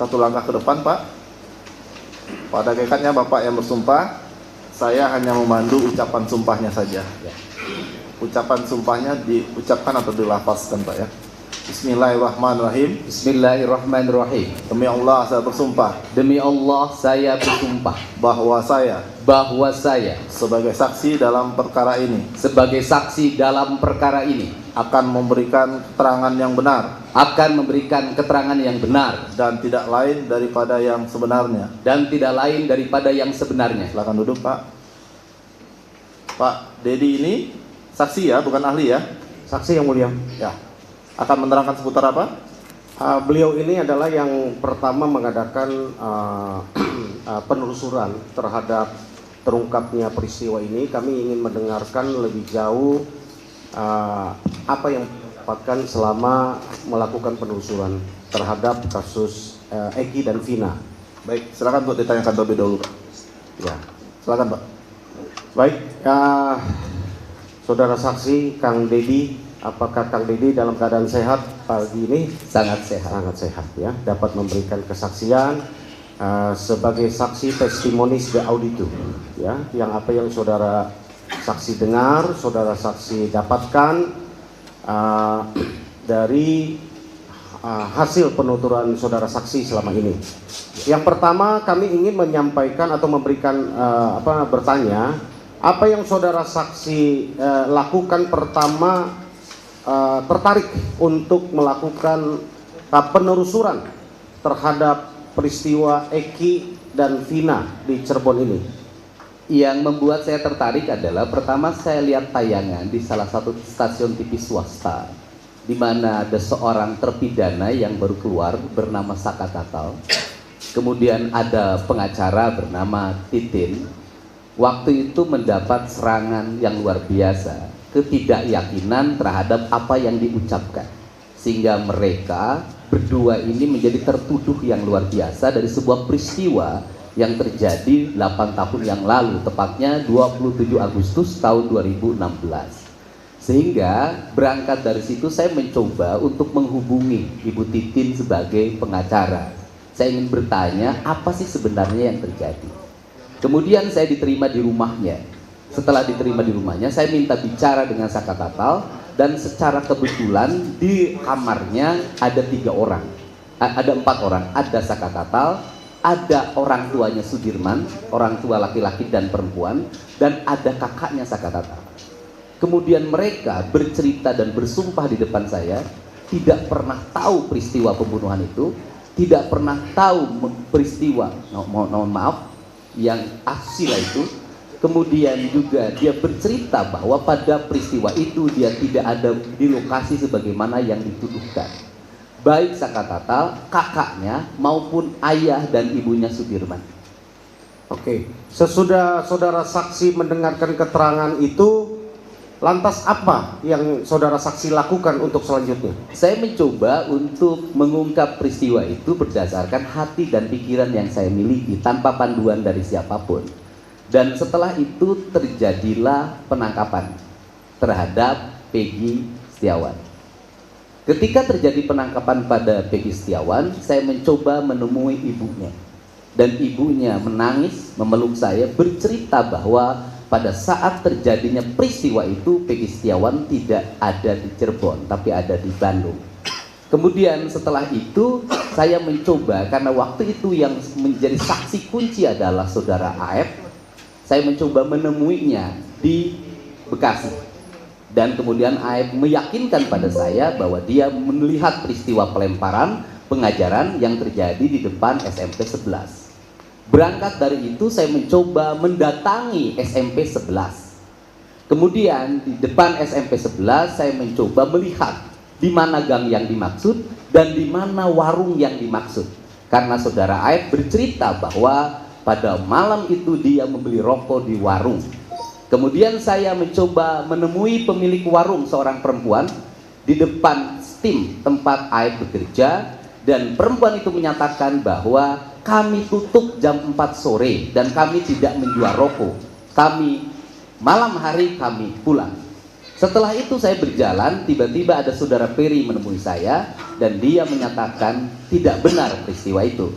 satu langkah ke depan, Pak. Pada hakikatnya Bapak yang bersumpah, saya hanya memandu ucapan sumpahnya saja. Ucapan sumpahnya diucapkan atau dilafazkan, Pak ya. Bismillahirrahmanirrahim. Bismillahirrahmanirrahim. Demi Allah saya bersumpah. Demi Allah saya bersumpah Bahwa saya sebagai saksi dalam perkara ini akan memberikan keterangan yang benar dan tidak lain daripada yang sebenarnya. Silakan duduk, Pak. Pak Dedi ini saksi ya, bukan ahli ya? Saksi yang mulia. Ya. Akan menerangkan seputar apa? Beliau ini adalah yang pertama mengadakan penelusuran terhadap terungkapnya peristiwa ini. Kami ingin mendengarkan lebih jauh apa yang didapatkan selama melakukan penelusuran terhadap kasus Eki dan Vina. Baik, silakan untuk ditanyakan terlebih dahulu, Pak. Ya, Silakan, Pak. baik. Saudara saksi Kang Dedi, apakah Kang Dedi dalam keadaan sehat pagi ini? Sangat sehat. Sangat sehat ya, dapat memberikan kesaksian sebagai saksi testimonis de auditu ya, yang apa yang saudara saksi dengar, saudara saksi dapatkan dari hasil penuturan saudara saksi selama ini. Yang pertama kami ingin menyampaikan atau memberikan bertanya, apa yang saudara saksi lakukan pertama tertarik untuk melakukan penelusuran terhadap peristiwa Eki dan Vina di Cirebon ini? Yang membuat saya tertarik adalah pertama saya lihat tayangan di salah satu stasiun TV swasta di mana ada seorang terpidana yang baru keluar bernama Saka Tatal. Kemudian ada pengacara bernama Titin. Waktu itu mendapat serangan yang luar biasa, ketidakyakinan terhadap apa yang diucapkan, sehingga mereka berdua ini menjadi tertuduh yang luar biasa dari sebuah peristiwa yang terjadi 8 tahun yang lalu, tepatnya 27 Agustus tahun 2016. Sehingga berangkat dari situ saya mencoba untuk menghubungi Ibu Titin sebagai pengacara. Saya ingin bertanya apa sih sebenarnya yang terjadi. Kemudian saya diterima di rumahnya. Setelah diterima di rumahnya, saya minta bicara dengan Saka Tatal, dan secara kebetulan di kamarnya ada 4 orang. Ada Saka Tatal, ada orang tuanya Sudirman, orang tua laki-laki dan perempuan, dan ada kakaknya Saka Tatal. Kemudian mereka bercerita dan bersumpah di depan saya, tidak pernah tahu peristiwa pembunuhan itu, tidak pernah tahu peristiwa, mohon maaf, yang asusila itu. Kemudian juga dia bercerita bahwa pada peristiwa itu dia tidak ada di lokasi sebagaimana yang dituduhkan. Baik Saka Tatal, kakaknya maupun ayah dan ibunya Sudirman. Oke, sesudah saudara saksi mendengarkan keterangan itu, lantas apa yang saudara saksi lakukan untuk selanjutnya? Saya mencoba untuk mengungkap peristiwa itu berdasarkan hati dan pikiran yang saya miliki tanpa panduan dari siapapun. Dan setelah itu terjadilah penangkapan terhadap Peggy Setiawan. Ketika terjadi penangkapan pada Peggy Setiawan, saya mencoba menemui ibunya. Dan ibunya menangis, memeluk saya, bercerita bahwa pada saat terjadinya peristiwa itu Peggy Setiawan tidak ada di Cirebon, tapi ada di Bandung. Kemudian setelah itu saya mencoba, karena waktu itu yang menjadi saksi kunci adalah saudara AF, saya mencoba menemuinya di Bekasi. Dan kemudian AF meyakinkan pada saya bahwa dia melihat peristiwa pelemparan pengajaran yang terjadi di depan SMP 11. Berangkat dari itu saya mencoba mendatangi SMP 11. Kemudian di depan SMP 11 saya mencoba melihat di mana gang yang dimaksud dan di mana warung yang dimaksud. Karena saudara AF bercerita bahwa pada malam itu dia membeli rokok di warung. Kemudian saya mencoba menemui pemilik warung, seorang perempuan, di depan steam tempat AF bekerja, dan perempuan itu menyatakan bahwa kami tutup jam 4 sore dan kami tidak menjual rokok. Malam hari kami pulang. Setelah itu saya berjalan, tiba-tiba ada saudara Peri menemui saya dan dia menyatakan tidak benar peristiwa itu.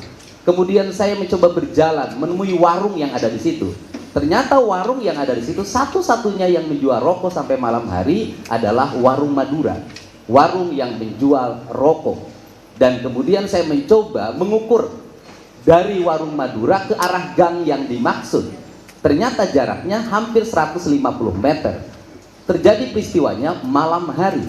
Kemudian saya mencoba berjalan menemui warung yang ada di situ. Ternyata warung yang ada di situ satu-satunya yang menjual rokok sampai malam hari adalah warung Madura, warung yang menjual rokok. Dan kemudian saya mencoba mengukur dari warung Madura ke arah gang yang dimaksud. Ternyata jaraknya hampir 150 meter. Terjadi peristiwanya malam hari.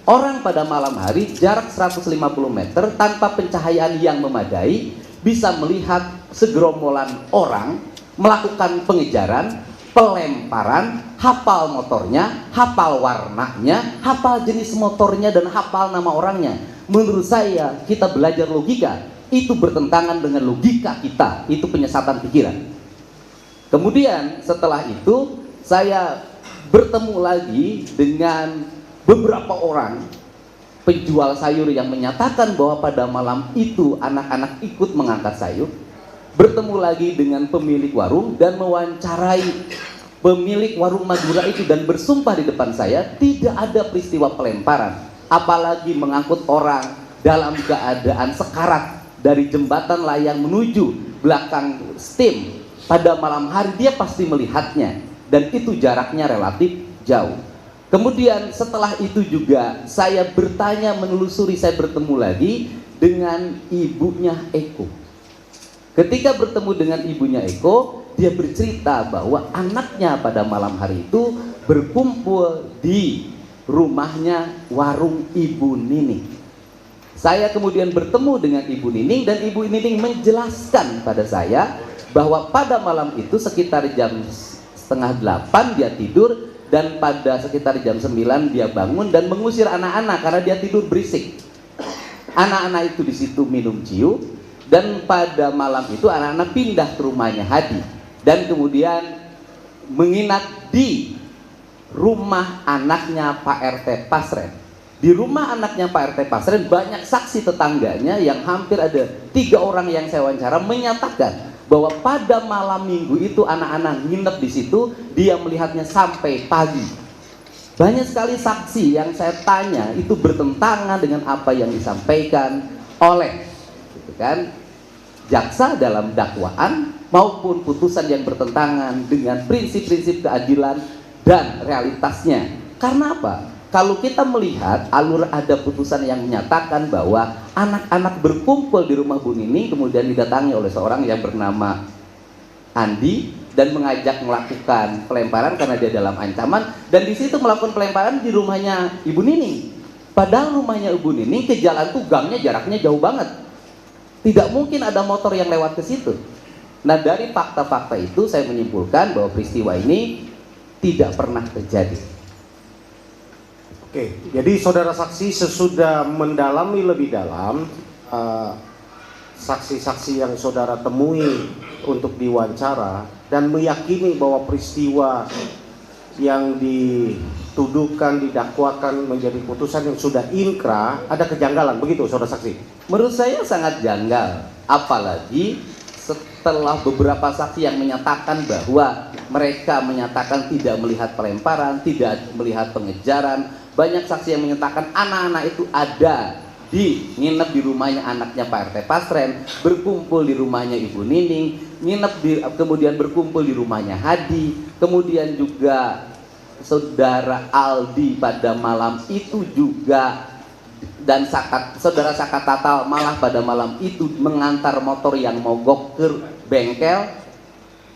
Orang pada malam hari jarak 150 meter tanpa pencahayaan yang memadai bisa melihat segerombolan orang melakukan pengejaran, pelemparan, hafal motornya, hafal warnanya, hafal jenis motornya, dan hafal nama orangnya. Menurut saya, kita belajar logika, itu bertentangan dengan logika kita, itu penyesatan pikiran. Kemudian setelah itu saya bertemu lagi dengan beberapa orang penjual sayur yang menyatakan bahwa pada malam itu anak-anak ikut mengangkat sayur. Bertemu lagi dengan pemilik warung dan mewawancarai pemilik warung Madura itu dan bersumpah di depan saya tidak ada peristiwa pelemparan, apalagi mengangkut orang dalam keadaan sekarat dari jembatan layang menuju belakang steam. Pada malam hari dia pasti melihatnya. Dan itu jaraknya relatif jauh. Kemudian setelah itu juga saya bertanya, menelusuri, saya bertemu lagi dengan ibunya Eko. Ketika bertemu dengan ibunya Eko, dia bercerita bahwa anaknya pada malam hari itu berkumpul di rumahnya warung Ibu Nining. Saya kemudian bertemu dengan Ibu Nining dan Ibu Nining menjelaskan pada saya bahwa pada malam itu sekitar jam 7:30 dia tidur dan pada sekitar jam 9 dia bangun dan mengusir anak-anak karena dia tidur berisik. Anak-anak itu di situ minum ciu dan pada malam itu anak-anak pindah ke rumahnya Hadi dan kemudian menginap di rumah anaknya Pak RT Pasren. Di rumah anaknya Pak RT Pasren banyak saksi tetangganya yang hampir ada 3 orang yang saya wawancara menyatakan bahwa pada malam minggu itu anak-anak nginep di situ, dia melihatnya sampai pagi. Banyak sekali saksi yang saya tanya itu bertentangan dengan apa yang disampaikan oleh gitu kan, jaksa dalam dakwaan maupun putusan yang bertentangan dengan prinsip-prinsip keadilan dan realitasnya. Karena apa? Kalau kita melihat alur ada putusan yang menyatakan bahwa anak-anak berkumpul di rumah Bu Nining kemudian didatangi oleh seorang yang bernama Andi dan mengajak melakukan pelemparan karena dia dalam ancaman dan di situ melakukan pelemparan di rumahnya Ibu Nining. Padahal rumahnya Ibu Nining ke jalan tuh gangnya jaraknya jauh banget. Tidak mungkin ada motor yang lewat ke situ. Nah, dari fakta-fakta itu saya menyimpulkan bahwa peristiwa ini tidak pernah terjadi. Oke, jadi saudara saksi sesudah mendalami lebih dalam saksi-saksi yang saudara temui untuk diwawancara dan meyakini bahwa peristiwa yang dituduhkan, didakwakan menjadi putusan yang sudah inkrah, ada kejanggalan, begitu saudara saksi? Menurut saya sangat janggal, apalagi setelah beberapa saksi yang menyatakan bahwa mereka menyatakan tidak melihat pelemparan, tidak melihat pengejaran. Banyak saksi yang menyatakan anak-anak itu ada nginep di rumahnya anaknya Pak RT Pasren, berkumpul di rumahnya Ibu Nining, kemudian berkumpul di rumahnya Hadi, kemudian juga saudara Aldi pada malam itu juga, dan saudara Saka Tatal malah pada malam itu mengantar motor yang mogok ke bengkel,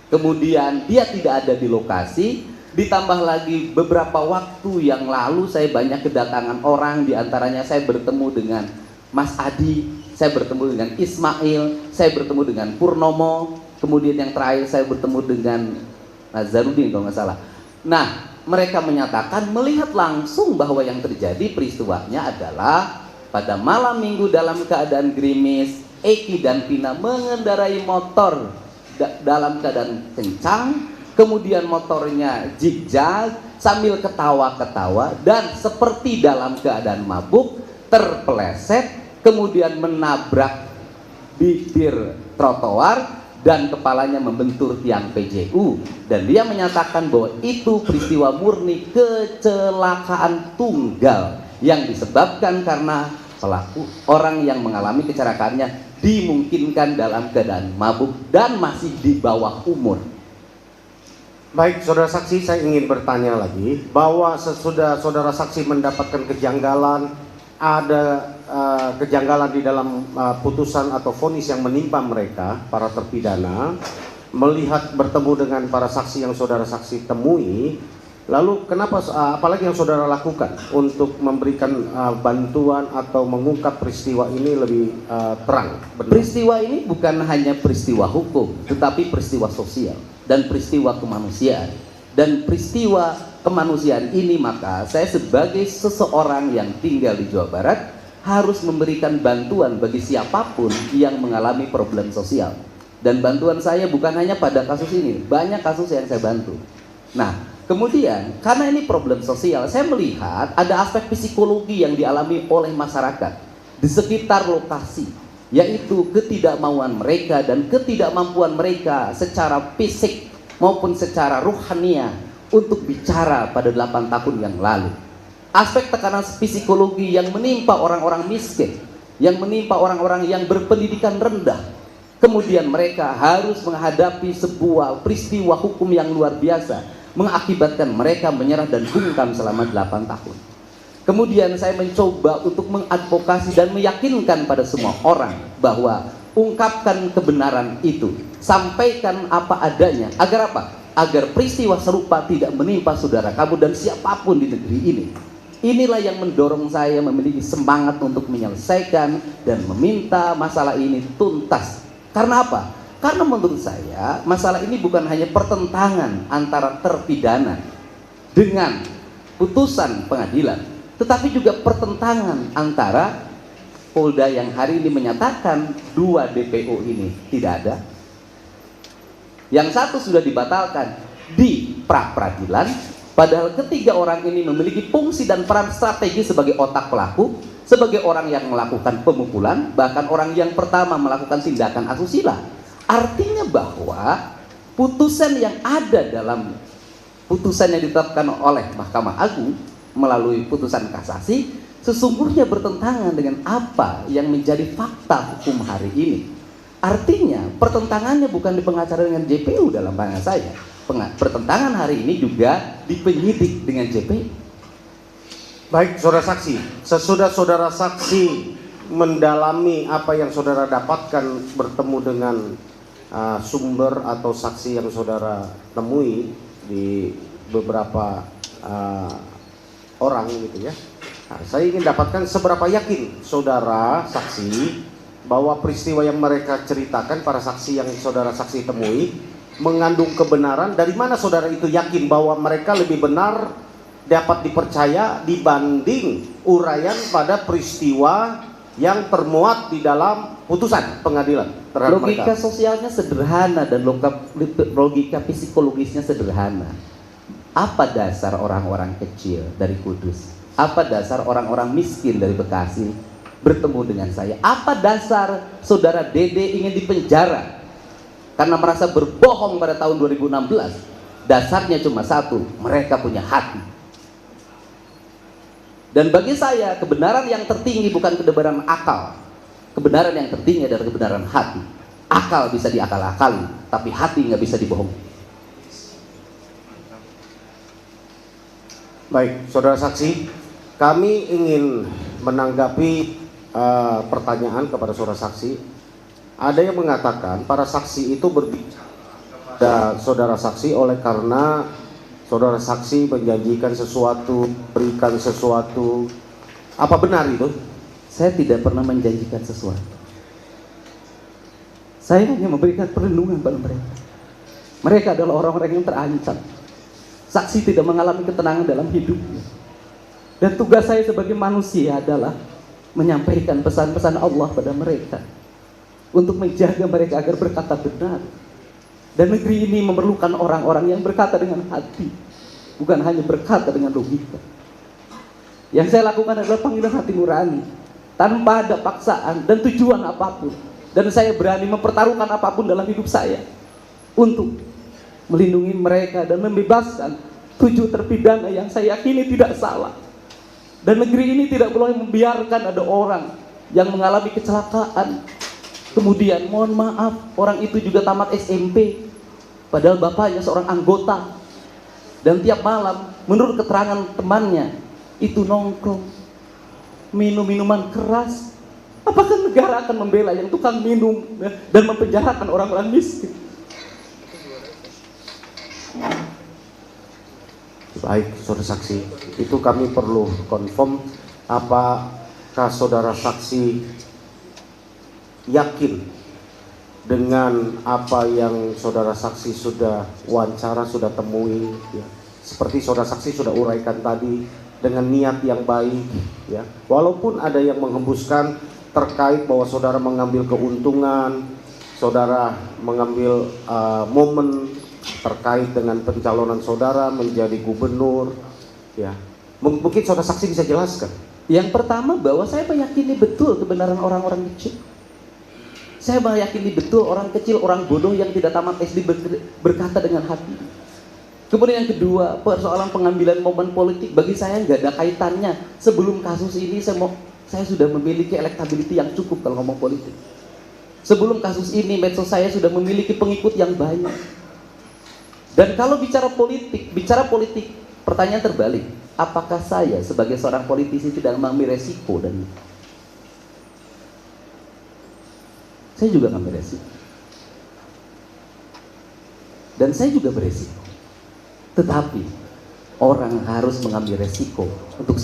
kemudian dia tidak ada di lokasi. Ditambah lagi beberapa waktu yang lalu saya banyak kedatangan orang, diantaranya saya bertemu dengan Mas Adi, saya bertemu dengan Ismail, saya bertemu dengan Purnomo, kemudian yang terakhir saya bertemu dengan Nazarudin kalau nggak salah. Nah, mereka menyatakan melihat langsung bahwa yang terjadi peristiwanya adalah pada malam minggu dalam keadaan gerimis, Eki dan Pina mengendarai motor dalam keadaan kencang. Kemudian motornya zigzag sambil ketawa-ketawa dan seperti dalam keadaan mabuk terpeleset kemudian menabrak bibir trotoar dan kepalanya membentur tiang PJU, dan dia menyatakan bahwa itu peristiwa murni kecelakaan tunggal yang disebabkan karena pelaku orang yang mengalami kecelakaannya dimungkinkan dalam keadaan mabuk dan masih di bawah umur. Baik, saudara saksi, saya ingin bertanya lagi bahwa sesudah saudara saksi mendapatkan kejanggalan, ada kejanggalan di dalam putusan atau vonis yang menimpa mereka, para terpidana, melihat bertemu dengan para saksi yang saudara saksi temui, lalu kenapa, apalagi yang saudara lakukan untuk memberikan bantuan atau mengungkap peristiwa ini lebih terang? Benar? Peristiwa ini bukan hanya peristiwa hukum, tetapi peristiwa sosial dan peristiwa kemanusiaan. Dan peristiwa kemanusiaan ini, maka saya sebagai seseorang yang tinggal di Jawa Barat harus memberikan bantuan bagi siapapun yang mengalami problem sosial. Dan bantuan saya bukan hanya pada kasus ini, banyak kasus yang saya bantu. Nah, kemudian karena ini problem sosial, saya melihat ada aspek psikologi yang dialami oleh masyarakat di sekitar lokasi, yaitu ketidakmauan mereka dan ketidakmampuan mereka secara fisik maupun secara ruhania untuk bicara pada 8 tahun yang lalu. Aspek tekanan psikologi yang menimpa orang-orang miskin, yang menimpa orang-orang yang berpendidikan rendah. Kemudian mereka harus menghadapi sebuah peristiwa hukum yang luar biasa, mengakibatkan mereka menyerah dan bungkam selama 8 tahun. Kemudian saya mencoba untuk mengadvokasi dan meyakinkan pada semua orang bahwa ungkapkan kebenaran itu, sampaikan apa adanya. Agar apa? Agar peristiwa serupa tidak menimpa saudara kamu dan siapapun di negeri ini. Inilah yang mendorong saya memiliki semangat untuk menyelesaikan dan meminta masalah ini tuntas. Karena apa? Karena menurut saya masalah ini bukan hanya pertentangan antara terpidana dengan putusan pengadilan, tetapi juga pertentangan antara Polda yang hari ini menyatakan 2 DPO ini tidak ada, yang satu sudah dibatalkan di pra-peradilan, padahal ketiga orang ini memiliki fungsi dan peran strategi sebagai otak pelaku, sebagai orang yang melakukan pemukulan, bahkan orang yang pertama melakukan tindakan asusila. Artinya bahwa putusan yang ada dalam putusan yang ditetapkan oleh Mahkamah Agung melalui putusan kasasi sesungguhnya bertentangan dengan apa yang menjadi fakta hukum hari ini. Artinya pertentangannya bukan di pengacara dengan JPU dalam pandangan saya. Pertentangan hari ini juga di penyidik dengan JPU. Baik, saudara saksi, sesudah saudara saksi mendalami apa yang saudara dapatkan bertemu dengan sumber atau saksi yang saudara temui di beberapa orang gitu ya. Nah, saya ingin dapatkan seberapa yakin saudara saksi bahwa peristiwa yang mereka ceritakan, para saksi yang saudara saksi temui, mengandung kebenaran. Dari mana saudara itu yakin bahwa mereka lebih benar, dapat dipercaya dibanding uraian pada peristiwa yang termuat di dalam putusan pengadilan terhadap logika mereka? Sosialnya sederhana dan logika psikologisnya sederhana. Apa dasar orang-orang kecil dari Kudus? Apa dasar orang-orang miskin dari Bekasi bertemu dengan saya? Apa dasar saudara Dede ingin dipenjara karena merasa berbohong pada tahun 2016? Dasarnya cuma satu, mereka punya hati. Dan bagi saya kebenaran yang tertinggi bukan kebenaran akal. Kebenaran yang tertinggi adalah kebenaran hati. Akal bisa diakal-akali, tapi hati nggak bisa dibohongi. Baik, saudara saksi, kami ingin menanggapi pertanyaan kepada saudara saksi. Ada yang mengatakan para saksi itu berbicara kepada saudara saksi oleh karena saudara saksi menjanjikan sesuatu, berikan sesuatu. Apa benar itu? Saya tidak pernah menjanjikan sesuatu. Saya hanya memberikan perlindungan pada mereka. Mereka adalah orang-orang yang terancam. Saksi tidak mengalami ketenangan dalam hidupnya. Dan tugas saya sebagai manusia adalah menyampaikan pesan-pesan Allah pada mereka, untuk menjaga mereka agar berkata benar. Dan negeri ini memerlukan orang-orang yang berkata dengan hati, bukan hanya berkata dengan logika. Yang saya lakukan adalah panggilan hati nurani, tanpa ada paksaan dan tujuan apapun. Dan saya berani mempertaruhkan apapun dalam hidup saya untuk melindungi mereka dan membebaskan 7 terpidana yang saya yakini tidak salah. Dan negeri ini tidak boleh membiarkan ada orang yang mengalami kecelakaan, kemudian mohon maaf orang itu juga tamat SMP, padahal bapaknya seorang anggota, dan tiap malam menurut keterangan temannya itu nongkrong minum minuman keras. Apakah negara akan membela yang tukang minum dan mempenjarakan orang-orang miskin? Baik, saudara saksi, itu kami perlu confirm, apakah saudara saksi yakin dengan apa yang saudara saksi sudah wawancara, sudah temui, ya. Seperti saudara saksi sudah uraikan tadi, dengan niat yang baik, ya. Walaupun ada yang menghembuskan terkait bahwa saudara mengambil keuntungan, saudara mengambil momen terkait dengan pencalonan saudara menjadi gubernur, ya. Mungkin saudara saksi bisa jelaskan. Yang pertama, bahwa saya meyakini betul kebenaran orang-orang kecil. Saya meyakini betul orang kecil, orang bodoh yang tidak tamat SD berkata dengan hati. Kemudian yang kedua, persoalan pengambilan momen politik bagi saya nggak ada kaitannya. Sebelum kasus ini saya sudah memiliki elektabilitas yang cukup kalau ngomong politik. Sebelum kasus ini medsos saya sudah memiliki pengikut yang banyak. Dan kalau bicara politik, pertanyaan terbalik, apakah saya sebagai seorang politisi tidak mengambil resiko dan saya juga mengambil resiko. Dan saya juga beresiko. Tetapi orang harus mengambil resiko untuk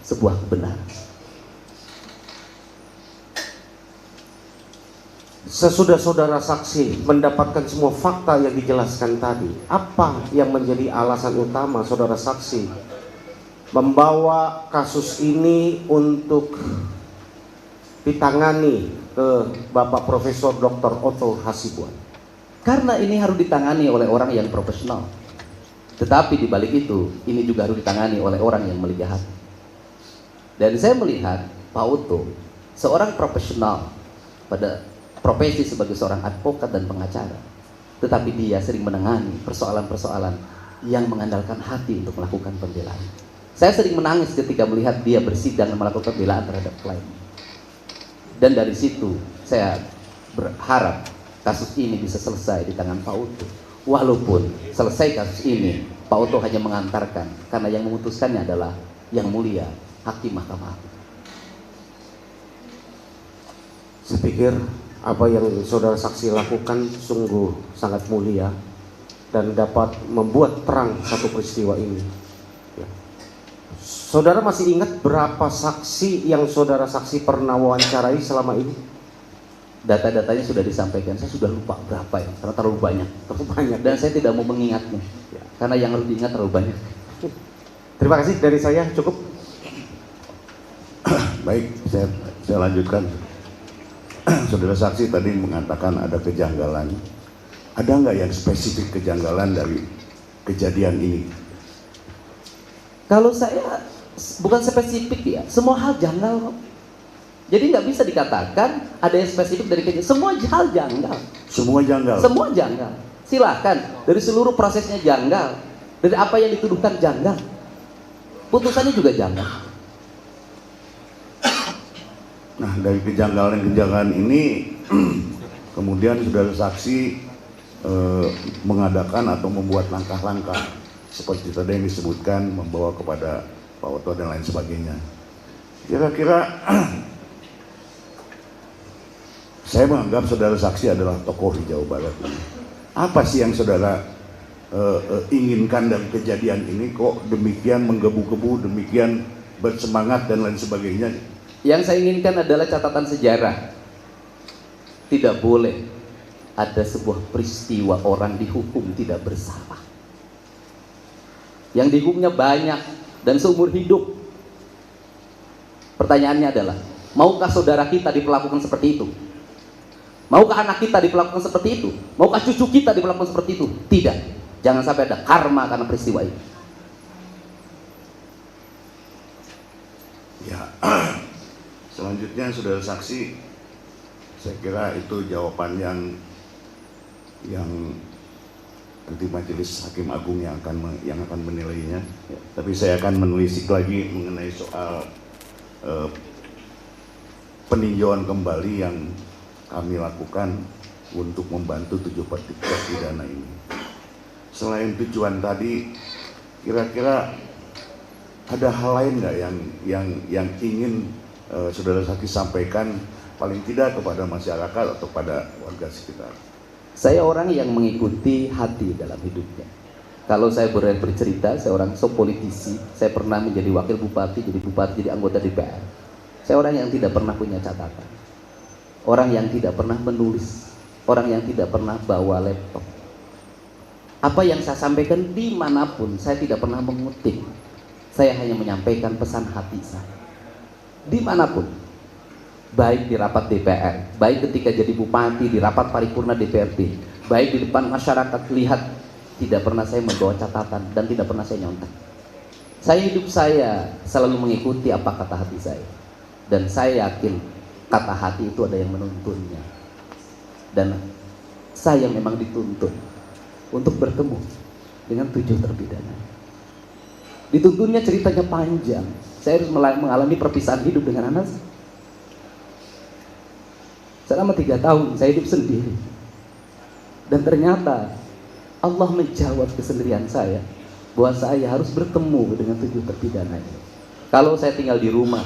sebuah kebenaran. Sesudah saudara saksi mendapatkan semua fakta yang dijelaskan tadi, apa yang menjadi alasan utama saudara saksi membawa kasus ini untuk ditangani ke Bapak Profesor Dr. Otto Hasibuan? Karena ini harus ditangani oleh orang yang profesional. Tetapi di balik itu, ini juga harus ditangani oleh orang yang melihat. Dan saya melihat Pak Otto seorang profesional pada profesi sebagai seorang advokat dan pengacara, tetapi dia sering menangani persoalan-persoalan yang mengandalkan hati untuk melakukan pembelaan. Saya sering menangis ketika melihat dia bersidang dan melakukan pembelaan terhadap klien. Dan dari situ saya berharap kasus ini bisa selesai di tangan Pak Otto. Walaupun selesai kasus ini, Pak Otto hanya mengantarkan, karena yang memutuskannya adalah Yang Mulia Hakim Mahkamah Agung. Saya pikir apa yang saudara saksi lakukan sungguh sangat mulia dan dapat membuat terang satu peristiwa ini. Ya. Saudara masih ingat berapa saksi yang saudara saksi pernah wawancarai selama ini? Data-datanya sudah disampaikan, saya sudah lupa berapa ya, karena terlalu banyak. Dan saya tidak mau mengingatnya, ya, karena yang harus diingat terlalu banyak. Terima kasih, dari saya cukup. Baik, saya lanjutkan. Saudara saksi tadi mengatakan ada kejanggalan. Ada nggak yang spesifik kejanggalan dari kejadian ini? Kalau saya bukan spesifik ya, semua hal janggal kok. Jadi nggak bisa dikatakan ada yang spesifik dari kejadian. Semua hal janggal. Semua janggal. Semua janggal. Silakan, dari seluruh prosesnya janggal. Dari apa yang dituduhkan janggal. Putusannya juga janggal. Nah, dari kejanggalan-kejanggalan ini kemudian saudara saksi mengadakan atau membuat langkah-langkah seperti tadi yang disebutkan, membawa kepada Pak Otto dan lain sebagainya. Kira-kira saya menganggap saudara saksi adalah tokoh di Jawa Barat ini. Apa sih yang saudara inginkan dari kejadian ini, kok demikian menggebu-gebu, demikian bersemangat dan lain sebagainya? Yang saya inginkan adalah catatan sejarah. Tidak boleh ada sebuah peristiwa orang dihukum tidak bersalah. Yang dihukumnya banyak dan seumur hidup. Pertanyaannya adalah, maukah saudara kita diperlakukan seperti itu? Maukah anak kita diperlakukan seperti itu? Maukah cucu kita diperlakukan seperti itu? Tidak. Jangan sampai ada karma karena peristiwa ini. Ya. Selanjutnya saudara saksi, Saya kira itu jawaban yang nanti majelis hakim agung yang akan menilainya. Ya. Tapi saya akan menelisik lagi mengenai soal peninjauan kembali yang kami lakukan untuk membantu 7 terpidana ini. Selain tujuan tadi, kira-kira ada hal lain nggak yang ingin saudara saksi sampaikan paling tidak kepada masyarakat atau pada warga sekitar? Saya orang yang mengikuti hati dalam hidupnya. Kalau saya boleh bercerita, saya orang politisi. Saya pernah menjadi wakil bupati, jadi anggota DPR. Saya orang yang tidak pernah punya catatan, orang yang tidak pernah menulis, orang yang tidak pernah bawa laptop. Apa yang saya sampaikan dimanapun, saya tidak pernah mengutip. Saya hanya menyampaikan pesan hati saya. Dimanapun, baik di rapat DPR, baik ketika jadi bupati, di rapat paripurna DPRD, baik di depan masyarakat, lihat, tidak pernah saya membawa catatan dan tidak pernah saya nyontek. Hidup saya selalu mengikuti apa kata hati saya, dan saya yakin kata hati itu ada yang menuntunnya, dan saya memang dituntun untuk bertemu dengan 7 terpidana. Dituntunnya ceritanya panjang. Saya harus mengalami perpisahan hidup dengan anak saya. Selama 3 tahun saya hidup sendiri, dan ternyata Allah menjawab kesendirian saya bahwa saya harus bertemu dengan 7 terpidana ini. Kalau saya tinggal di rumah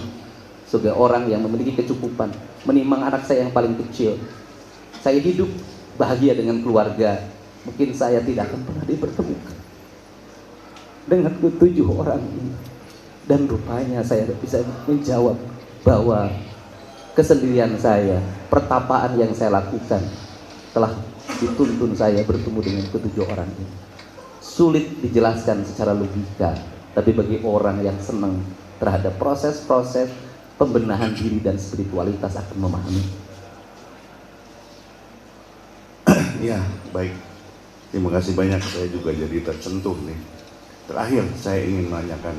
sebagai orang yang memiliki kecukupan, menimang anak saya yang paling kecil, saya hidup bahagia dengan keluarga, mungkin saya tidak akan pernah dipertemukan dengan 7 orang ini. Dan rupanya saya bisa menjawab bahwa kesendirian saya, pertapaan yang saya lakukan telah dituntun saya bertemu dengan 7 orang ini. Sulit dijelaskan secara logika, tapi bagi orang yang senang terhadap proses-proses pembenahan diri dan spiritualitas akan memahami. Ya, baik. Terima kasih banyak, saya juga jadi tersentuh nih. Terakhir, saya ingin menanyakan,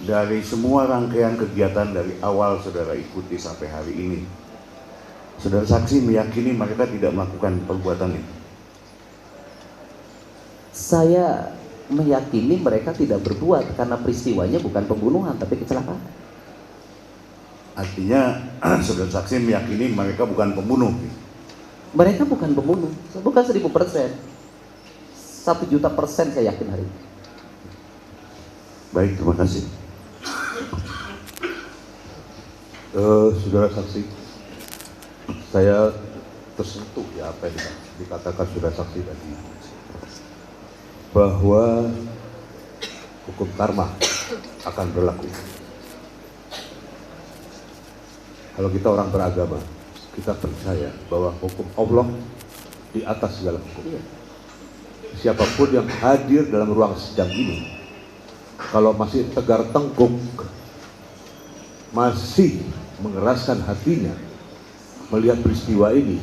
dari semua rangkaian kegiatan dari awal saudara ikuti sampai hari ini, saudara saksi meyakini mereka tidak melakukan perbuatan itu? Saya meyakini mereka tidak berbuat karena peristiwanya bukan pembunuhan tapi kecelakaan. Artinya saudara saksi meyakini mereka bukan pembunuh? Mereka bukan pembunuh, bukan 1000%, 1.000.000% saya yakin hari ini. Baik, terima kasih. Saudara saksi, saya tersentuh ya apa yang dikatakan saudara saksi tadi, bahwa hukum karma akan berlaku. Kalau kita orang beragama, kita percaya bahwa hukum Allah di atas segala hukum. Siapapun yang hadir dalam ruang sidang ini, kalau masih tegar tengkuk, masih mengeraskan hatinya melihat peristiwa ini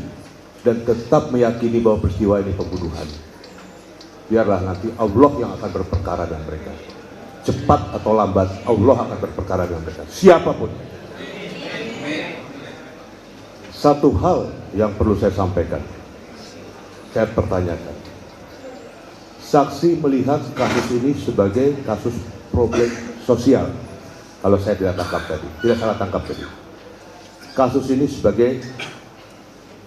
dan tetap meyakini bahwa peristiwa ini pembunuhan, biarlah nanti Allah yang akan berperkara dengan mereka. Cepat atau lambat Allah akan berperkara dengan mereka, siapapun. Satu hal yang perlu saya sampaikan, saya pertanyakan, saksi melihat kasus ini sebagai kasus problem sosial. Kalau saya tidak salah tangkap tadi, kasus ini sebagai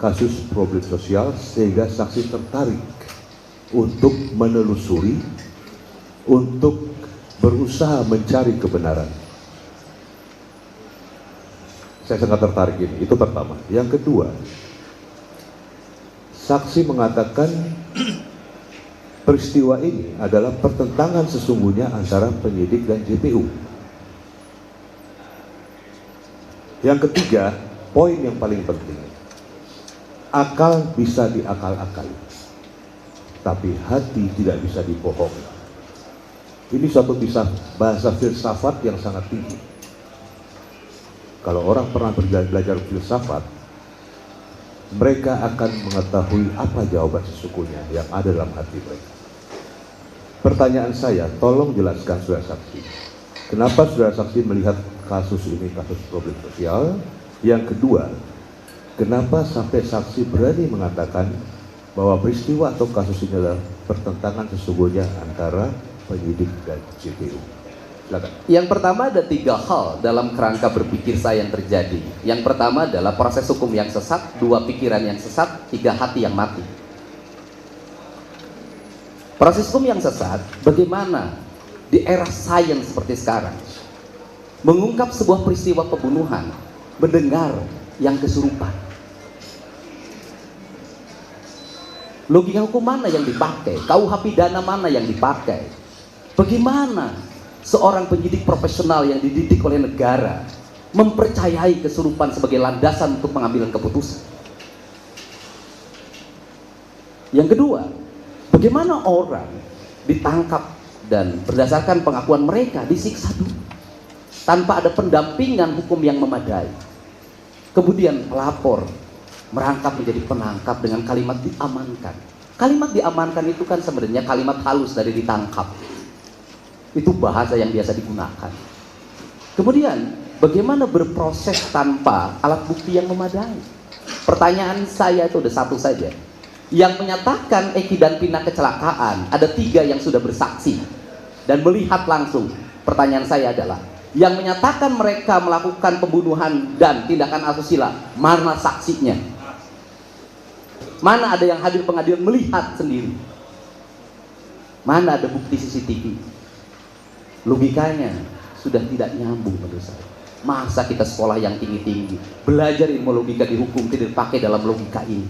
kasus problem sosial, sehingga saksi tertarik untuk menelusuri, untuk berusaha mencari kebenaran. Saya sangat tertarik ini, itu pertama. Yang kedua, saksi mengatakan peristiwa ini adalah pertentangan sesungguhnya antara penyidik dan JPU. Yang ketiga, poin yang paling penting, akal bisa diakal-akali, tapi hati tidak bisa dibohongi. Ini suatu bahasa filsafat yang sangat tinggi. Kalau orang pernah belajar filsafat, mereka akan mengetahui apa jawaban sesungguhnya yang ada dalam hati mereka. Pertanyaan saya, tolong jelaskan saudara saksi, kenapa saudara saksi melihat kasus ini kasus problem sosial? Yang kedua, kenapa sampai saksi berani mengatakan bahwa peristiwa atau kasus ini adalah pertentangan sesungguhnya antara penyidik dan JPU? Silakan. Yang pertama ada 3 hal dalam kerangka berpikir saya yang terjadi. Yang pertama adalah proses hukum yang sesat, 2 pikiran yang sesat, 3 hati yang mati. Proses hukum yang sesat, bagaimana di era sains seperti sekarang mengungkap sebuah peristiwa pembunuhan, mendengar yang kesurupan. Logika hukum mana yang dipakai? KUH pidana mana yang dipakai? Bagaimana seorang penyidik profesional yang dididik oleh negara mempercayai kesurupan sebagai landasan untuk pengambilan keputusan? Yang kedua, bagaimana orang ditangkap dan berdasarkan pengakuan mereka disiksa dulu tanpa ada pendampingan hukum yang memadai. Kemudian pelapor merangkap menjadi penangkap dengan kalimat diamankan. Kalimat diamankan itu kan sebenarnya kalimat halus dari ditangkap. Itu bahasa yang biasa digunakan. Kemudian bagaimana berproses tanpa alat bukti yang memadai? Pertanyaan saya itu ada satu saja. Yang menyatakan Eki dan Pina kecelakaan, ada 3 yang sudah bersaksi dan melihat langsung. Pertanyaan saya adalah, yang menyatakan mereka melakukan pembunuhan dan tindakan asusila, mana saksinya? Mana ada yang hadir pengadilan melihat sendiri? Mana ada bukti CCTV? Logikanya sudah tidak nyambung menurut saya. Masa kita sekolah yang tinggi-tinggi, belajar ilmu logika di hukum tidak dipakai dalam logika ini?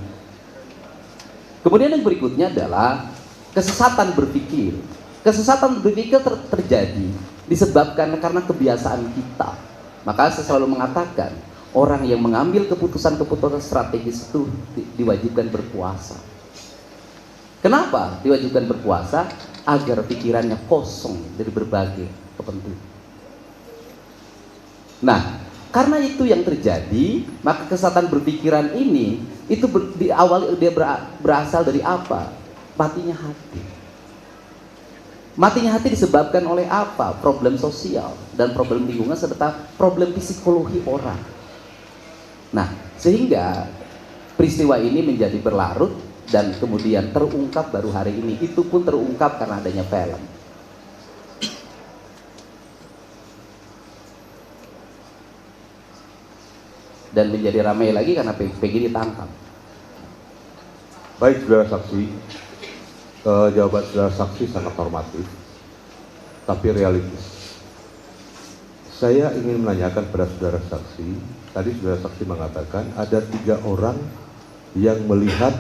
Kemudian yang berikutnya adalah kesesatan berpikir. Kesesatan berpikir terjadi disebabkan karena kebiasaan kita. Maka saya selalu mengatakan, orang yang mengambil keputusan-keputusan strategis itu diwajibkan berpuasa. Kenapa diwajibkan berpuasa? Agar pikirannya kosong dari berbagai kepentingan. Nah, karena itu yang terjadi, maka kesesatan berpikiran ini itu di awal dia berasal dari apa? Matinya hati. Matinya hati disebabkan oleh apa? Problem sosial dan problem lingkungan serta problem psikologi orang. Nah, sehingga peristiwa ini menjadi berlarut dan kemudian terungkap baru hari ini. Itu pun terungkap karena adanya film. Dan menjadi ramai lagi karena Peggy ditangkap. Baik, saudara saksi, jawaban saudara saksi sangat normatif, tapi realistis. Saya ingin menanyakan pada saudara saksi, tadi saudara saksi mengatakan ada 3 orang yang melihat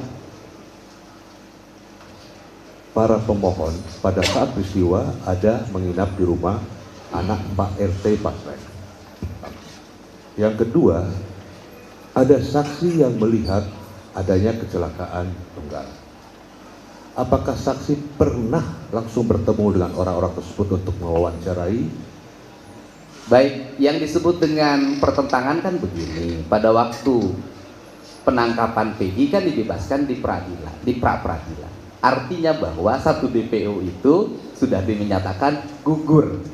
para pemohon pada saat peristiwa ada menginap di rumah anak Pak RT Pasrek. Yang kedua, ada saksi yang melihat adanya kecelakaan tunggal. Apakah saksi pernah langsung bertemu dengan orang-orang tersebut untuk mewawancarai? Baik, yang disebut dengan pertentangan kan begini. Pada waktu penangkapan Peggy kan dibebaskan di peradilan, di pra-peradilan. Artinya bahwa satu DPO itu sudah dinyatakan gugur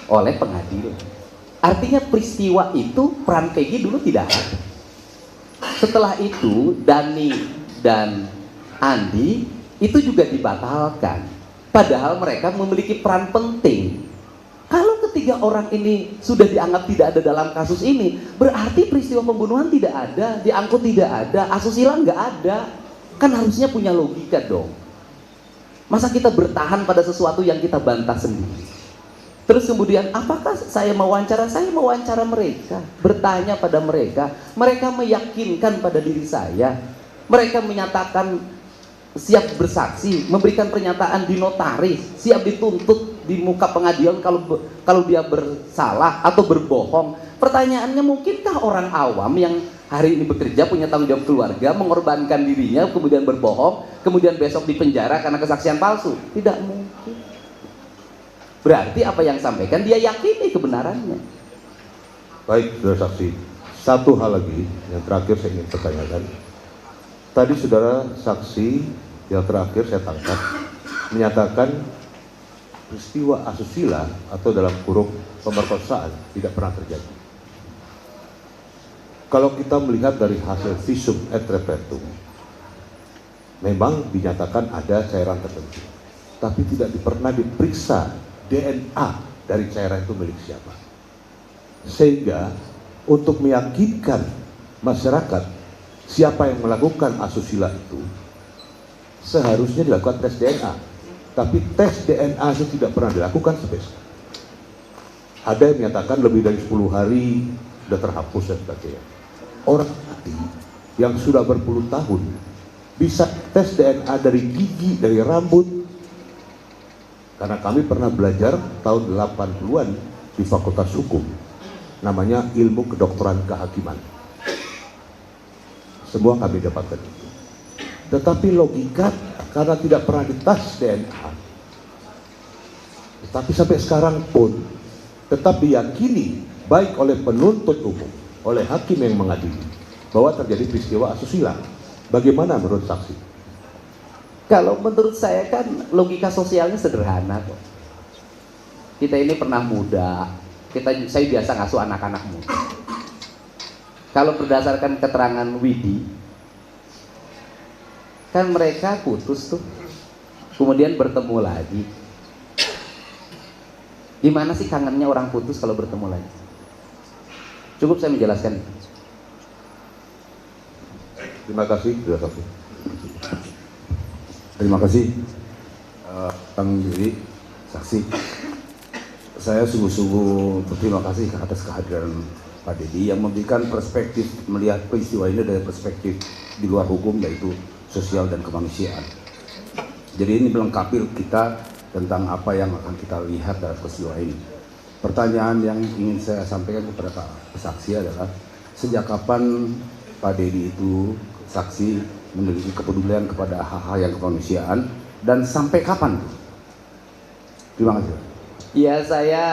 oleh pengadilan. Artinya peristiwa itu peran Peggy dulu tidak ada. Setelah itu Dani dan Andi itu juga dibatalkan. Padahal mereka memiliki peran penting. Kalau ketiga orang ini sudah dianggap tidak ada dalam kasus ini, berarti peristiwa pembunuhan tidak ada, diangkut tidak ada, asusila nggak ada. Kan harusnya punya logika dong. Masa kita bertahan pada sesuatu yang kita bantah sendiri? Terus kemudian, apakah saya mewawancara? Saya mewawancara mereka, bertanya pada mereka. Mereka meyakinkan pada diri saya. Mereka menyatakan siap bersaksi, memberikan pernyataan di notaris, siap dituntut di muka pengadilan kalau dia bersalah atau berbohong. Pertanyaannya, mungkinkah orang awam yang hari ini bekerja, punya tanggung jawab keluarga, mengorbankan dirinya, kemudian berbohong, kemudian besok dipenjara karena kesaksian palsu? Tidak mungkin. Berarti apa yang sampaikan dia yakini kebenarannya. Baik, saudara saksi. Satu hal lagi yang terakhir saya ingin pertanyakan. Tadi saudara saksi yang terakhir saya tangkap menyatakan peristiwa asusila atau dalam kurung pemerkosaan tidak pernah terjadi. Kalau kita melihat dari hasil visum et repertum, memang dinyatakan ada cairan tertentu, tapi tidak pernah diperiksa DNA dari cairan itu milik siapa. Sehingga untuk meyakinkan masyarakat siapa yang melakukan asusila itu, seharusnya dilakukan tes DNA. Tapi tes DNA itu tidak pernah dilakukan sampai sekarang. Ada yang menyatakan lebih dari 10 hari sudah terhapus dan sebagainya. Orang mati yang sudah berpuluh tahun bisa tes DNA dari gigi, dari rambut. Karena kami pernah belajar tahun 80-an di Fakultas Hukum, namanya ilmu kedokteran kehakiman. Semua kami dapatkan itu. Tetapi logika karena tidak pernah dites DNA, tetapi sampai sekarang pun tetap diyakini baik oleh penuntut umum, oleh hakim yang mengadili bahwa terjadi peristiwa asusila. Bagaimana menurut saksi? Kalau menurut saya kan logika sosialnya sederhana kok. Kita ini pernah muda, saya biasa ngasuh anak-anak muda. Kalau berdasarkan keterangan Widi, kan mereka putus tuh, kemudian bertemu lagi. Gimana sih kangennya orang putus kalau bertemu lagi? Cukup saya menjelaskan. Terima kasih, sudah saksi. Terima kasih, Kang Diri, saksi. Saya sungguh-sungguh berterima kasih atas kehadiran Pak Dedi yang memberikan perspektif melihat peristiwa ini dari perspektif di luar hukum, yaitu sosial dan kemanusiaan. Jadi ini melengkapi kita tentang apa yang akan kita lihat dari peristiwa ini. Pertanyaan yang ingin saya sampaikan kepada Pak saksi adalah, sejak kapan Pak Dedi itu saksi memiliki kepedulian kepada hal-hal yang kemanusiaan, dan sampai kapan? Terima kasih. Ya, saya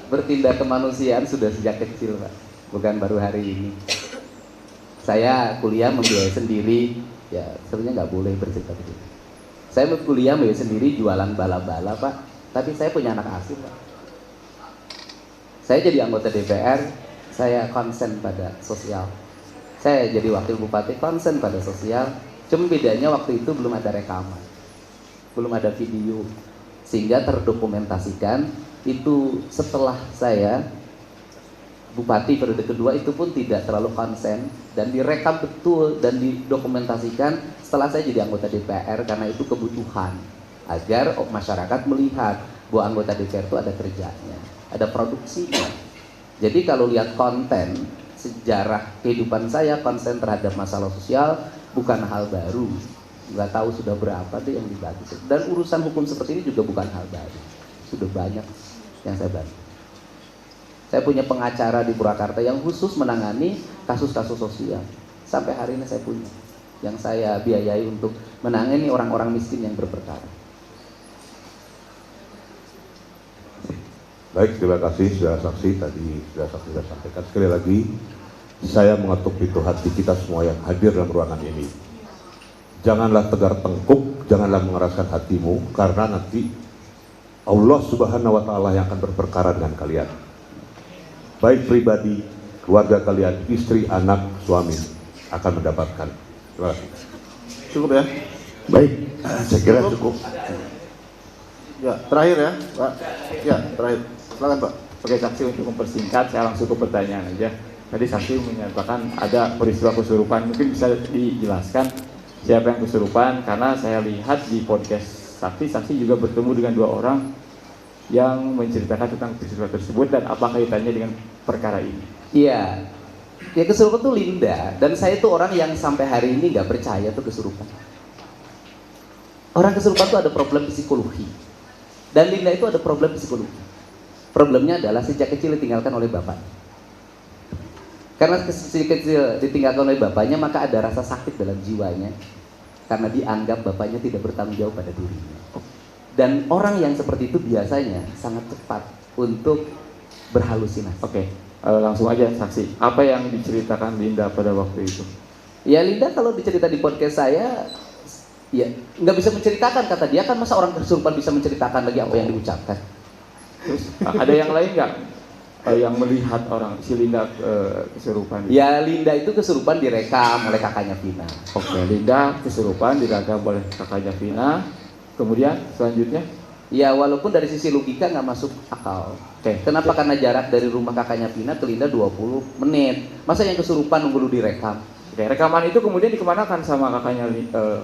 bertindak kemanusiaan sudah sejak kecil, Pak. Bukan baru hari ini. Saya kuliah membiayai sendiri, ya sebenarnya nggak boleh bercerita begitu. Saya kuliah membiayai sendiri, jualan bala-bala, Pak. Tapi saya punya anak asuh, Pak. Saya jadi anggota DPR, saya konsen pada sosial. Saya jadi wakil bupati, konsen pada sosial. Cuma bedanya waktu itu belum ada rekaman, belum ada video, sehingga terdokumentasikan. Itu setelah saya bupati periode kedua, itu pun tidak terlalu konsen dan direkam betul dan didokumentasikan setelah saya jadi anggota DPR, karena itu kebutuhan agar masyarakat melihat bahwa anggota DPR itu ada kerjanya, ada produksinya. Jadi kalau lihat konten sejarah kehidupan saya, konsen terhadap masalah sosial bukan hal baru. Nggak tahu sudah berapa deh yang dibantu. Dan urusan hukum seperti ini juga bukan hal baru. Sudah banyak yang saya bantu. Saya punya pengacara di Purwakarta yang khusus menangani kasus-kasus sosial. Sampai hari ini saya punya, yang saya biayai untuk menangani orang-orang miskin yang berperkara. Baik, terima kasih sudah saksi. Tadi sudah saksi sudah sampaikan. Sekali lagi, saya mengetuk pintu hati kita semua yang hadir dalam ruangan ini. Janganlah tegar tengkuk, janganlah mengeraskan hatimu, karena nanti Allah Subhanahu wa Ta'ala yang akan berperkara dengan kalian. Baik pribadi, keluarga kalian, istri, anak, suami akan mendapatkan. Terima kasih. Cukup ya? Baik, saya kira cukup. Ya, terakhir ya, Pak. Ya, terakhir. Silakan, Pak. Oke, saksi, untuk mempersingkat, saya langsung ke pertanyaan aja. Tadi saksi menyatakan ada peristiwa kesurupan, mungkin bisa dijelaskan siapa yang kesurupan, karena saya lihat di podcast saksi juga bertemu dengan 2 orang yang menceritakan tentang peristiwa tersebut dan apa kaitannya dengan perkara ini. Iya, ya kesurupan tuh Linda, dan saya tuh orang yang sampai hari ini nggak percaya tuh kesurupan. Orang kesurupan tuh ada problem psikologi, dan Linda itu ada problem psikologi. Problemnya adalah sejak kecil ditinggalkan oleh bapak. Karena sejak kecil ditinggalkan oleh bapaknya, maka ada rasa sakit dalam jiwanya, karena dianggap bapaknya tidak bertanggung jawab pada dirinya. Dan orang yang seperti itu biasanya sangat cepat untuk berhalusinasi. Oke, langsung aja saksi. Apa yang diceritakan Linda pada waktu itu? Ya, Linda kalau dicerita di podcast saya, ya nggak bisa menceritakan, kata dia. Kan masa orang kesurupan bisa menceritakan lagi apa yang diucapkan? Terus ada yang lain nggak yang melihat orang si Linda kesurupan? Ya Linda itu kesurupan direkam oleh kakaknya Vina. Oke, Linda kesurupan direkam oleh kakaknya Vina. Kemudian selanjutnya? Ya walaupun dari sisi logika nggak masuk akal. Oke. Kenapa? Karena jarak dari rumah kakaknya Vina ke Linda 20 menit. Masa yang kesurupan nunggu dulu direkam? Oke, rekaman itu kemudian dikemanakan sama kakaknya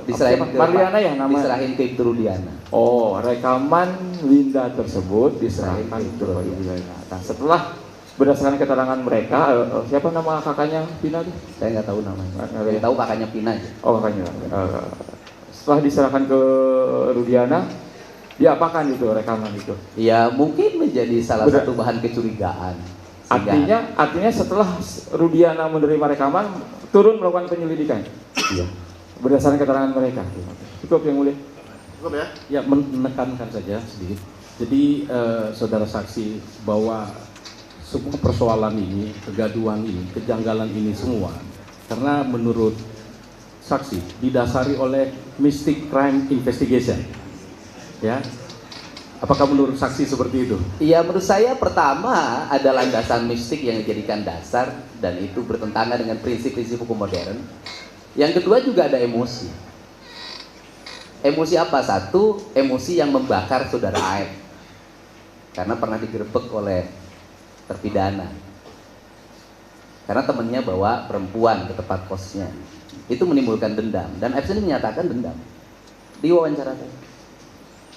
Diserahin ke Marliana ya namanya? Diserahin ke Ibtu Rudiana. Oh, rekaman Linda tersebut diserahkan ke Ibtu Rudiana. Nah, setelah berdasarkan keterangan mereka, siapa nama kakaknya Vina tuh? Saya nggak tahu namanya. Nggak Saya tahu kakaknya Vina aja. Oh, kakaknya. Setelah diserahkan ke Rudiana, diapakan itu rekaman itu? Ya mungkin menjadi salah Benar. satu bahan kecurigaan. Sehingga- Artinya setelah Rudiana menerima rekaman, turun melakukan penyelidikan. Iya. Berdasarkan keterangan mereka. Cukup yang mulia. Cukup ya? Ya, menekankan saja sedikit. Jadi saudara saksi bahwa semua persoalan ini, kegaduhan ini, kejanggalan ini semua, karena menurut saksi didasari oleh Mystic Crime Investigation. Ya, apakah menurut saksi seperti itu? Iya, menurut saya pertama ada landasan mistik yang dijadikan dasar dan itu bertentangan dengan prinsip-prinsip hukum modern. Yang kedua juga ada emosi. Emosi apa? Satu, emosi yang membakar saudara Aep karena pernah digerebek oleh terpidana. Karena temannya bawa perempuan ke tempat kosnya. Itu menimbulkan dendam dan Aep sendiri menyatakan dendam di wawancara saya.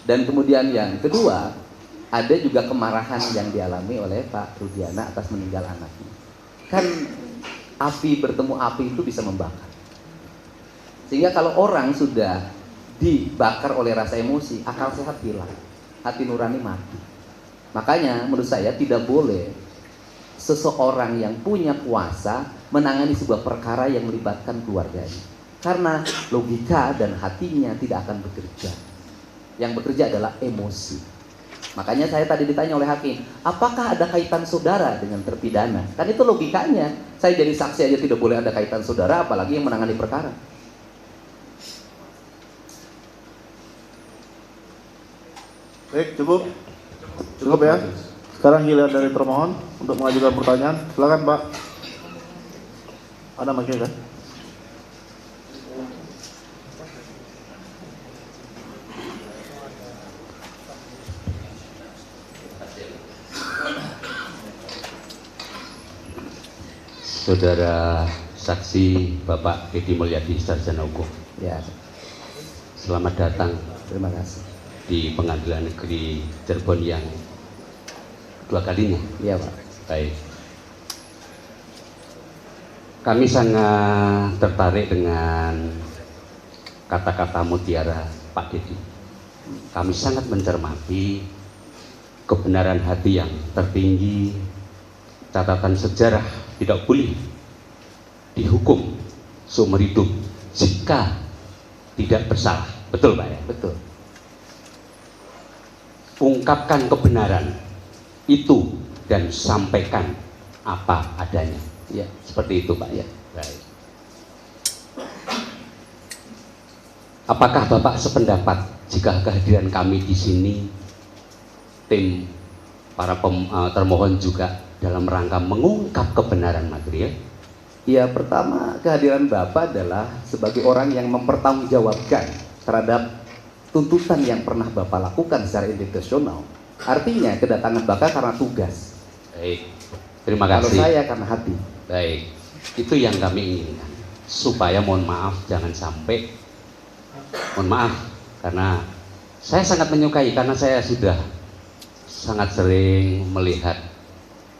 Dan kemudian yang kedua, ada juga kemarahan yang dialami oleh Pak Rudiana atas meninggal anaknya. Kan api bertemu api itu bisa membakar. Sehingga kalau orang sudah dibakar oleh rasa emosi, akal sehat hilang, hati nurani mati. Makanya menurut saya tidak boleh seseorang yang punya kuasa menangani sebuah perkara yang melibatkan keluarganya. Karena logika dan hatinya tidak akan bekerja. Yang bekerja adalah emosi. Makanya saya tadi ditanya oleh hakim, apakah ada kaitan saudara dengan terpidana? Kan itu logikanya. Saya jadi saksi aja tidak boleh ada kaitan saudara, apalagi yang menangani perkara. Baik, cukup. Cukup ya. Sekarang giliran dari termohon untuk mengajukan pertanyaan. Silakan, Pak. Ada mic kan? Saudara saksi Bapak Edi Mulyadi Sarjana Hukum, Ya, selamat datang terima kasih. di Pengadilan Negeri Cirebon yang kedua kalinya. Iya, Pak. Baik. Kami sangat tertarik dengan kata-kata mutiara Pak Dedi. Kami sangat mencermati kebenaran hati yang tertinggi, catatan sejarah tidak boleh dihukum seumur hidup jika tidak bersalah. Betul, Pak ya? Betul. Ungkapkan kebenaran itu dan sampaikan apa adanya. Ya, Seperti itu, Pak ya. Baik. Apakah Bapak sependapat jika kehadiran kami di sini, tim para termohon juga dalam rangka mengungkap kebenaran material? Ya, pertama kehadiran Bapak adalah sebagai orang yang mempertanggungjawabkan terhadap tuntutan yang pernah Bapak lakukan secara institusional. Artinya kedatangan Bapak karena tugas. Baik, terima Kalau kasih. saya karena hati. Baik, itu yang kami inginkan. Supaya mohon maaf jangan sampai, mohon maaf karena saya sangat menyukai, karena saya sudah sangat sering melihat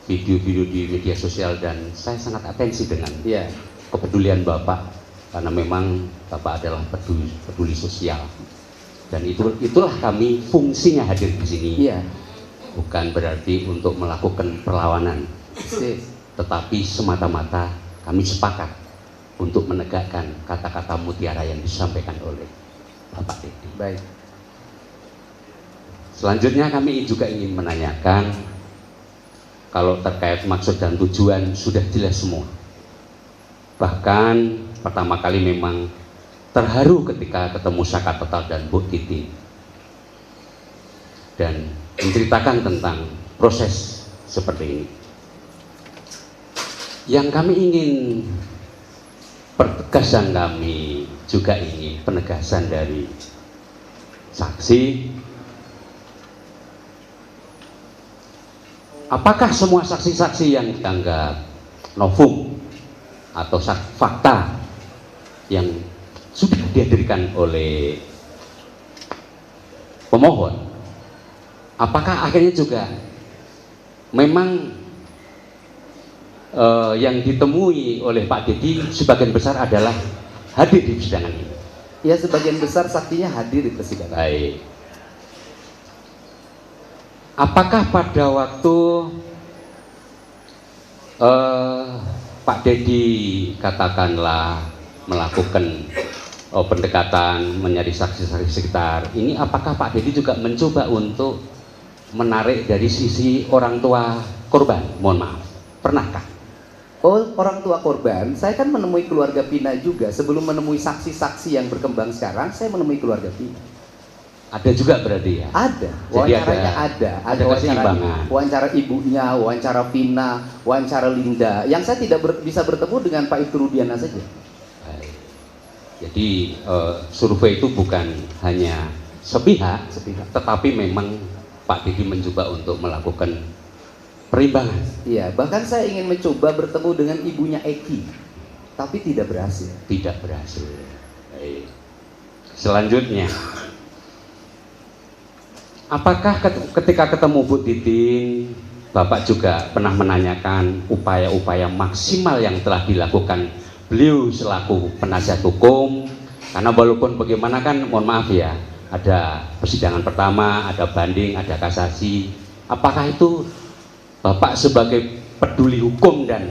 video-video di media sosial dan saya sangat atensi dengan Ya, kepedulian Bapak, karena memang Bapak adalah peduli sosial dan itulah kami fungsinya hadir di sini. iya. Bukan berarti untuk melakukan perlawanan, Sip. tetapi semata-mata kami sepakat untuk menegakkan kata-kata mutiara yang disampaikan oleh Bapak Dedi. Baik. Selanjutnya kami juga ingin menanyakan, kalau terkait maksud dan tujuan sudah jelas semua. Bahkan pertama kali memang terharu ketika ketemu Saka Total dan Bu Titi dan menceritakan tentang proses seperti ini. yang kami ingin pertegasan, kami juga ingin penegasan dari saksi. Apakah semua saksi-saksi yang dianggap novum atau fakta yang sudah dihadirkan oleh pemohon, apakah akhirnya juga memang yang ditemui oleh Pak Dedi sebagian besar adalah hadir di persidangan ini? Ya, sebagian besar saksinya hadir di persidangan. Baik. Apakah pada waktu Pak Dedi katakanlah melakukan pendekatan mencari saksi-saksi sekitar ini, apakah Pak Dedi juga mencoba untuk menarik dari sisi orang tua korban? Mohon maaf, pernahkah? Oh, orang tua korban, saya kan menemui keluarga Pina juga. Sebelum menemui saksi-saksi yang berkembang sekarang, saya menemui keluarga Pina. Ada juga berarti ya? Ada, Jadi wawancaranya ada keseimbangan. wawancara ibunya, wawancara Pina, wawancara Linda. Yang saya tidak bisa bertemu dengan Pak Ibtu Rudiana saja. Baik. Jadi survei itu bukan hanya sepihak, tetapi memang Pak Dedi mencoba untuk melakukan perimbangan. Iya, bahkan saya ingin mencoba bertemu dengan ibunya Eki, tapi tidak berhasil. Tidak berhasil. Baik. Selanjutnya, apakah ketika ketemu Bu Titin, Bapak juga pernah menanyakan upaya-upaya maksimal yang telah dilakukan beliau selaku penasihat hukum? Karena walaupun bagaimana kan, mohon maaf ya, ada persidangan pertama, ada banding, ada kasasi. Apakah itu Bapak sebagai peduli hukum dan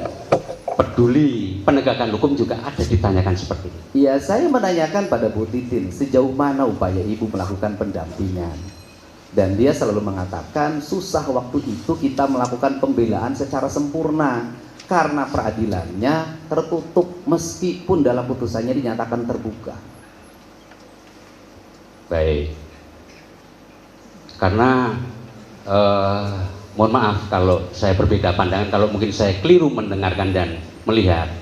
peduli penegakan hukum juga ada ditanyakan seperti ini? Iya, saya menanyakan pada Bu Titin sejauh mana upaya ibu melakukan pendampingan. Dan dia selalu mengatakan susah waktu itu kita melakukan pembelaan secara sempurna karena peradilannya tertutup meskipun dalam putusannya dinyatakan terbuka. Baik. Karena mohon maaf kalau saya berbeda pandangan, kalau mungkin saya keliru mendengarkan dan melihat.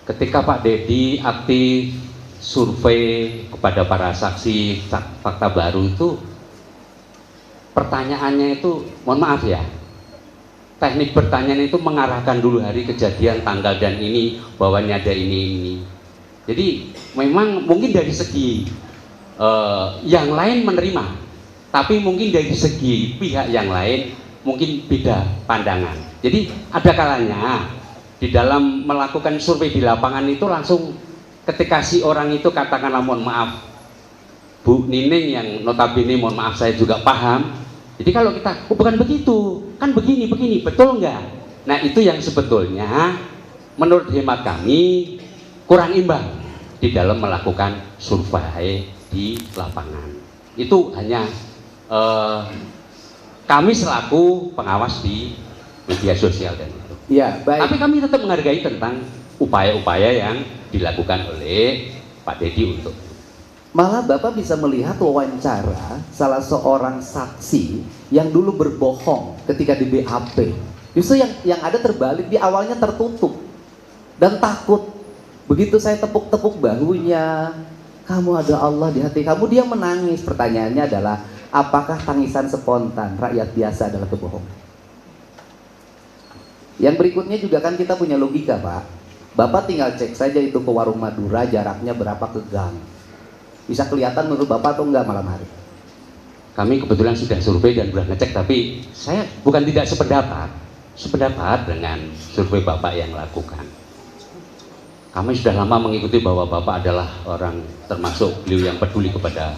Ketika Pak Dedi aktif survei kepada para saksi fakta baru itu, pertanyaannya itu, mohon maaf ya, teknik pertanyaan itu mengarahkan dulu hari kejadian, tanggal dan ini, bahwa ini ada ini. Jadi memang mungkin dari segi yang lain menerima, tapi mungkin dari segi pihak yang lain mungkin beda pandangan. Jadi ada kalanya di dalam melakukan survei di lapangan itu langsung ketika si orang itu katakanlah, mohon maaf Bu Nining yang notabene mohon maaf saya juga paham. Jadi kalau kita, oh bukan begitu, kan begini, betul nggak? Nah itu yang sebetulnya menurut hemat kami kurang imbang di dalam melakukan survei di lapangan. Itu hanya kami selaku pengawas di media sosial dan itu. Ya, baik. Tapi kami tetap menghargai tentang upaya-upaya yang dilakukan oleh Pak Dedi untuk. Malah Bapak bisa melihat wawancara salah seorang saksi yang dulu berbohong ketika di BAP. Justru yang ada terbalik, di awalnya tertutup dan takut. Begitu saya tepuk-tepuk bahunya, kamu ada Allah di hati kamu, dia menangis. Pertanyaannya adalah, apakah tangisan spontan rakyat biasa adalah kebohongan? Yang berikutnya juga kan kita punya logika, Pak. Bapak tinggal cek saja itu ke warung Madura, jaraknya berapa ke gang. Bisa kelihatan menurut Bapak atau enggak malam hari? Kami kebetulan sudah survei dan sudah ngecek, tapi saya bukan tidak sependapat dengan survei Bapak yang lakukan. Kami sudah lama mengikuti bahwa Bapak adalah orang termasuk beliau yang peduli kepada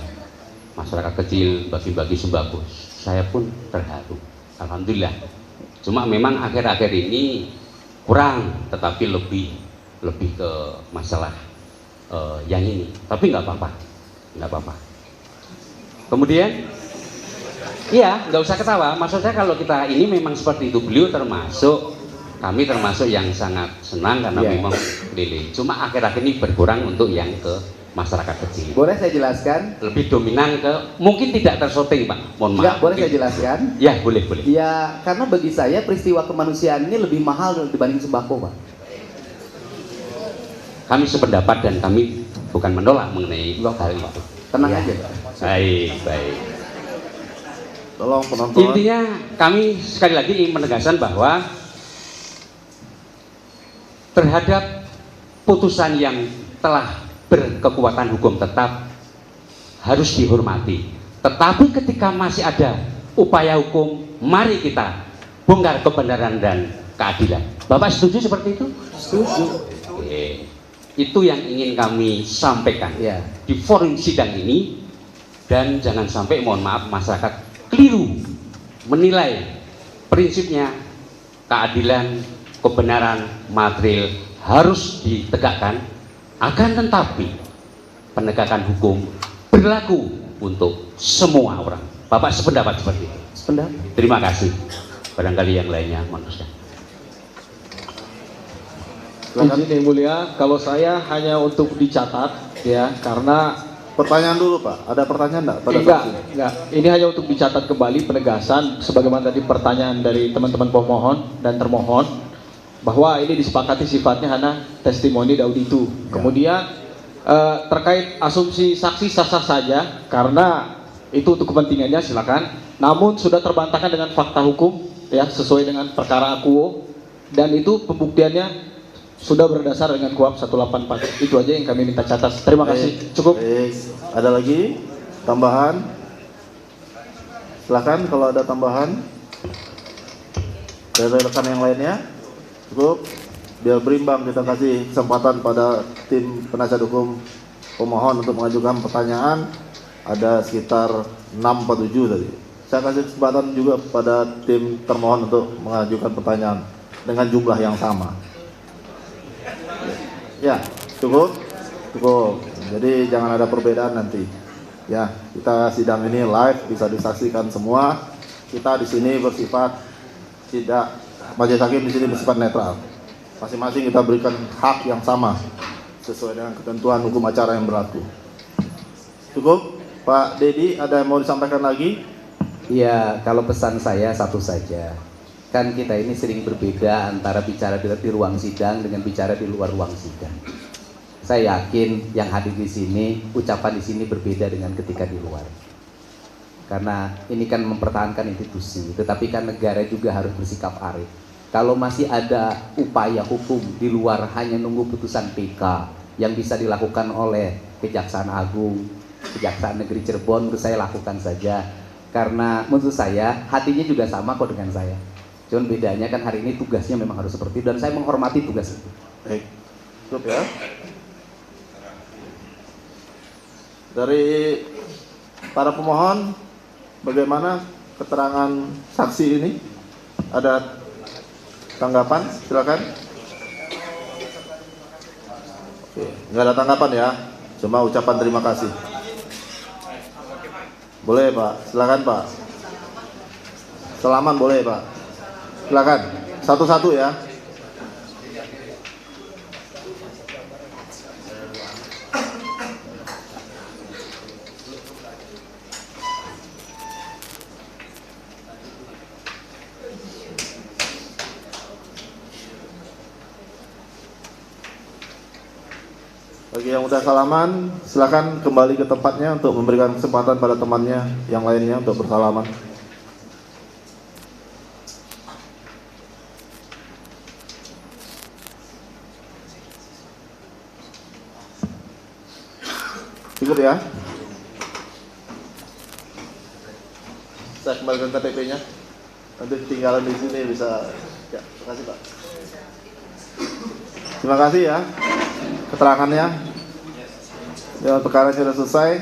masyarakat kecil, bagi-bagi sembako. Saya pun terharu, alhamdulillah. Cuma memang akhir-akhir ini kurang, tetapi lebih ke masalah yang ini. Tapi nggak apa-apa. Kemudian, iya, nggak usah ketawa. Maksud saya kalau kita ini memang seperti itu, kami termasuk yang sangat senang karena memang keliling. Cuma akhir-akhir ini berkurang untuk yang ke masyarakat kecil. Boleh saya jelaskan? Lebih dominan ke mungkin tidak tersyuting Pak, mohon Enggak, maaf. boleh Mungkin- saya jelaskan? Ya boleh. Ya, karena bagi saya peristiwa kemanusiaan ini lebih mahal dibanding sembako, Pak. Kami sependapat dan kami bukan menolak mengenai hal itu. Tenang Ya. aja, Pak. Baik. Tolong penonton. Intinya kami sekali lagi ingin menegaskan bahwa terhadap putusan yang telah berkekuatan hukum tetap harus dihormati. Tetapi ketika masih ada upaya hukum, mari kita bongkar kebenaran dan keadilan. Bapak setuju seperti itu? Setuju. Oke. Itu yang ingin kami sampaikan Ya. di forum sidang ini, dan jangan sampai mohon maaf masyarakat keliru menilai prinsipnya keadilan, kebenaran material harus ditegakkan, akan tetapi penegakan hukum berlaku untuk semua orang. Bapak sependapat seperti itu. Sependapat. Terima kasih. Barangkali yang lainnya manusia. Izin yang mulia, kalau saya hanya untuk dicatat ya, karena Pertanyaan dulu Pak, ada pertanyaan enggak pada enggak, saksi? enggak. Ini hanya untuk dicatat kembali penegasan sebagaimana tadi pertanyaan dari teman-teman pemohon dan termohon bahwa ini disepakati sifatnya hanya testimoni auditu. Kemudian terkait asumsi saksi sah-sah saja karena itu untuk kepentingannya silakan. Namun sudah terbantahkan dengan fakta hukum ya sesuai dengan perkara akuo dan itu pembuktiannya sudah berdasar dengan KUHP 184. Itu aja yang kami minta catat. Terima kasih. Cukup. Baik. Ada lagi tambahan? Silakan kalau ada tambahan dari rekan yang lainnya. Cukup. Biar berimbang, kita kasih kesempatan pada tim penasihat hukum pemohon untuk mengajukan pertanyaan. Ada sekitar 6 atau 7 tadi. Saya kasih kesempatan juga pada tim termohon untuk mengajukan pertanyaan dengan jumlah yang sama. Ya, cukup. Jadi jangan ada perbedaan nanti. Ya, kita sidang ini live, bisa disaksikan semua. Kita di sini bersifat tidak, majelis hakim di sini bersifat netral. Masing-masing kita berikan hak yang sama sesuai dengan ketentuan hukum acara yang berlaku. Cukup, Pak Dedi, ada yang mau disampaikan lagi? Ya, kalau pesan saya satu saja. Kan kita ini sering berbeda antara bicara di ruang sidang dengan bicara di luar ruang sidang. Saya yakin yang hadir di sini, ucapan di sini berbeda dengan ketika di luar. Karena ini kan mempertahankan institusi, tetapi kan negara juga harus bersikap arif. Kalau masih ada upaya hukum di luar hanya nunggu putusan PK yang bisa dilakukan oleh Kejaksaan Agung, Kejaksaan Negeri Cirebon, menurut saya lakukan saja. Karena menurut saya hatinya juga sama kok dengan saya. Cuman bedanya kan hari ini tugasnya memang harus seperti itu dan saya menghormati tugas itu. Baik, cukup ya. Dari para pemohon, bagaimana keterangan saksi ini? Ada tanggapan? Silakan. Oke, nggak ada tanggapan ya, cuma ucapan terima kasih. Boleh Pak, silakan Pak. Salaman boleh Pak. Silakan, satu-satu ya. Bagi yang udah salaman, silakan kembali ke tempatnya untuk memberikan kesempatan pada temannya yang lainnya untuk bersalaman. Cukup ya. Saya kembalikan KTP-nya. Nanti tinggalan di sini bisa. Ya, terima kasih Pak. Terima kasih ya keterangannya. Ya, perkara sudah selesai.